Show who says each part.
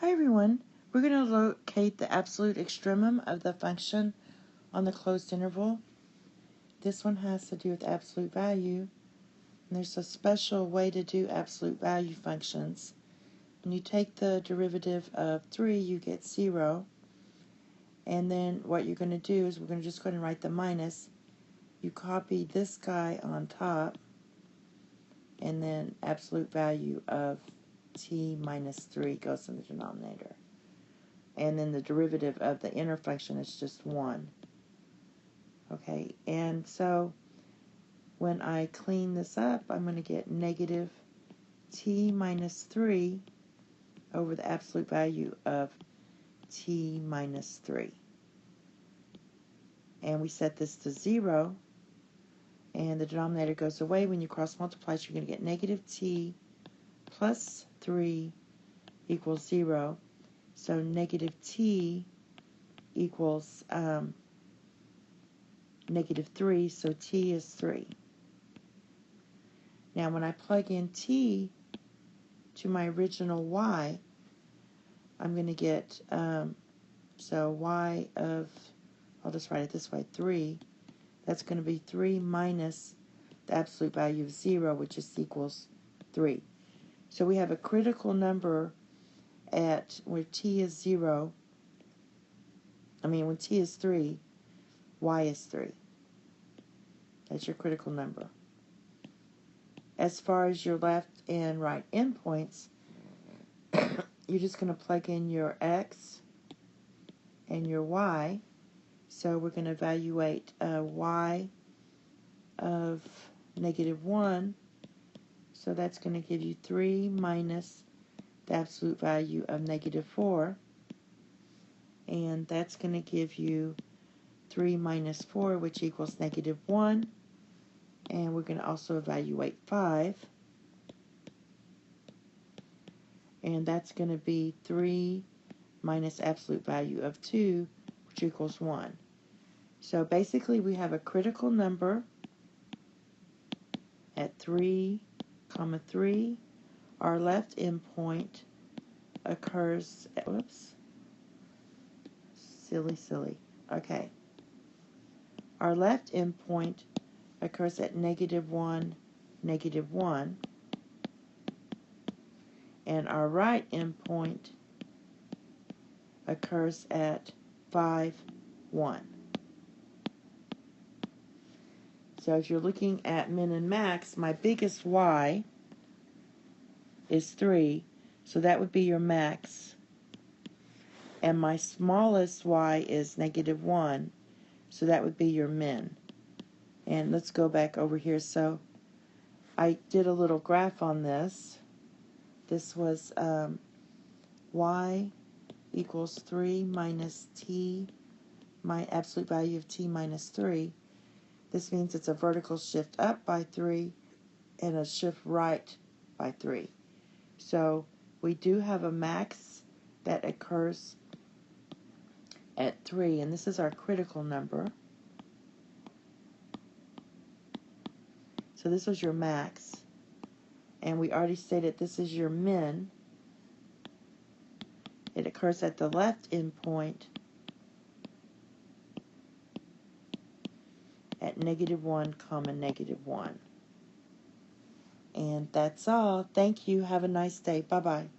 Speaker 1: Hi everyone, we're going to locate the absolute extremum of the function on the closed interval. This one has to do with absolute value, and there's a special way to do absolute value functions. When you take the derivative of 3, you get 0, and then what you're going to do is we're going to just go ahead and write the minus. You copy this guy on top, and then absolute value of t minus 3 goes in the denominator. And then the derivative of the inner function is just 1. Okay, and so when I clean this up, I'm going to get negative t minus 3 over the absolute value of t minus 3. And we set this to 0, and the denominator goes away. When you cross multiply, you're going to get negative t plus 3 equals 0. So negative t equals negative 3, so t is 3. Now when I plug in t to my original y, I'm going to get, so y of, I'll just write it this way, 3. That's going to be 3 minus the absolute value of 0, which is equals 3. So we have a critical number at where t is 0, when t is 3, y is 3. That's your critical number. As far as your left and right endpoints, you're just going to plug in your x and your y. So we're going to evaluate y of negative 1. So that's going to give you 3 minus the absolute value of negative 4. And that's going to give you 3 minus 4, which equals negative 1. And we're going to also evaluate 5. And that's going to be 3 minus absolute value of 2, which equals 1. So basically we have a critical number at 3, 3. Our left endpoint occurs at, silly. Okay. Our left endpoint occurs at negative 1, negative 1. And our right endpoint occurs at 5, 1. So if you're looking at min and max, my biggest y is 3, so that would be your max. And my smallest y is negative 1, so that would be your min. And let's go back over here. So I did a little graph on this. This was y equals 3 minus t, my absolute value of t minus 3. This means it's a vertical shift up by 3 and a shift right by 3. So we do have a max that occurs at 3, and this is our critical number. So this was your max, and we already stated this is your min. It occurs at the left endpoint at negative 1, negative 1. And that's all. Thank you. Have a nice day. Bye-bye.